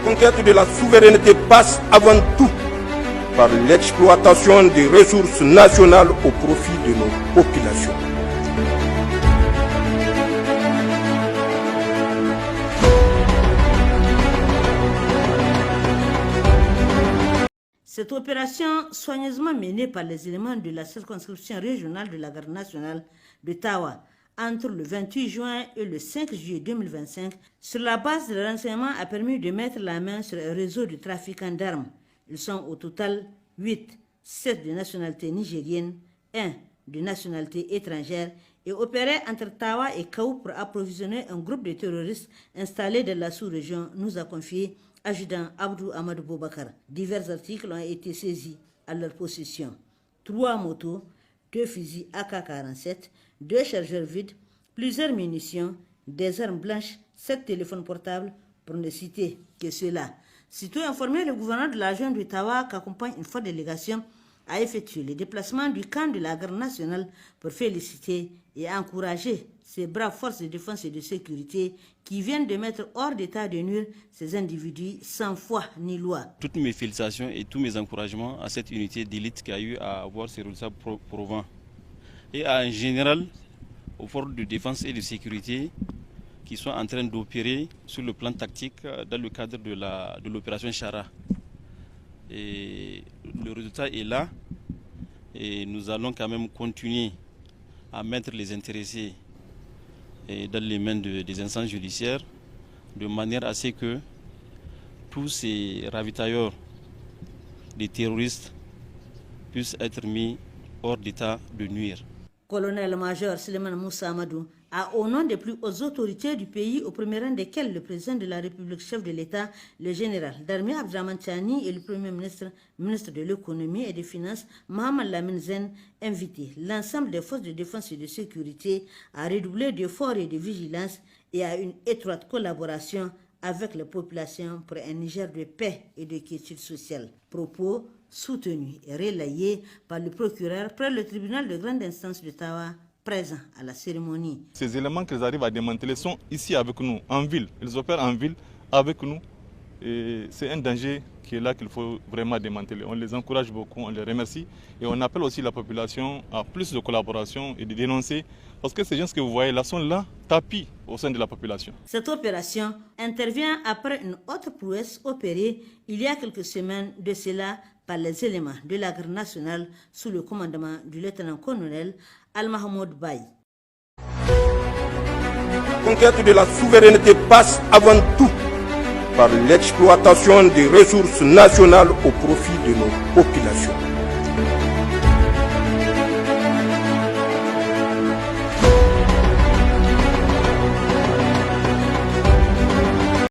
conquête de la souveraineté passe avant tout par l'exploitation des ressources nationales au profit de nos populations. Cette opération, soigneusement menée par les éléments de la circonscription régionale de la garde nationale de Tawa, entre le 28 juin et le 5 juillet 2025, sur la base de renseignements, a permis de mettre la main sur un réseau de trafiquants d'armes. Ils sont au total 8, 7 de nationalité nigérienne, 1 de nationalité étrangère, et opéraient entre Tawa et Kaou pour approvisionner un groupe de terroristes installés dans la sous-région, nous a confié adjudant Abdou Amadou Boubacar. Divers articles ont été saisis à leur possession. 3 motos, 2 fusils AK-47, 2 chargeurs vides, plusieurs munitions, des armes blanches, 7 téléphones portables, pour ne citer que cela. Sitôt informé, le gouverneur de la région de Tawa, qu'accompagne une forte délégation, a effectué le déplacement du camp de la garde nationale pour féliciter et encourager ces braves forces de défense et de sécurité qui viennent de mettre hors d'état de nuire ces individus sans foi ni loi. Toutes mes félicitations et tous mes encouragements à cette unité d'élite qui a eu à avoir ses résultats probants. Et en général, aux forces de défense et de sécurité qui sont en train d'opérer sur le plan tactique dans le cadre de l'opération Chara. Et le résultat est là et nous allons quand même continuer à mettre les intéressés dans les mains des instances judiciaires de manière à ce que tous ces ravitailleurs des terroristes puissent être mis hors d'état de nuire. Colonel-major Suleiman Moussa Amadou a, au nom des plus hautes autorités du pays, au premier rang desquels le président de la République, chef de l'État, le général d'armée Abdraman Tchani et le premier ministre, ministre de l'économie et des finances, Mohamed Lamine Zen, invité l'ensemble des forces de défense et de sécurité à redoubler d'efforts et de vigilance et à une étroite collaboration avec les populations pour un Niger de paix et de quiétude sociale. Propos soutenus et relayés par le procureur près le tribunal de grande instance de Tawa, présent à la cérémonie. Ces éléments qu'ils arrivent à démanteler sont ici avec nous, en ville. Ils opèrent en ville avec nous. Et c'est un danger qui est là qu'il faut vraiment démanteler. On les encourage beaucoup, on les remercie. Et on appelle aussi la population à plus de collaboration et de dénoncer. Parce que ces gens que vous voyez là sont là, tapis au sein de la population. Cette opération intervient après une autre prouesse opérée il y a quelques semaines de cela par les éléments de la garde nationale sous le commandement du lieutenant-colonel Al-Mahmoud Baye. La conquête de la souveraineté passe avant tout par l'exploitation des ressources nationales au profit de nos populations.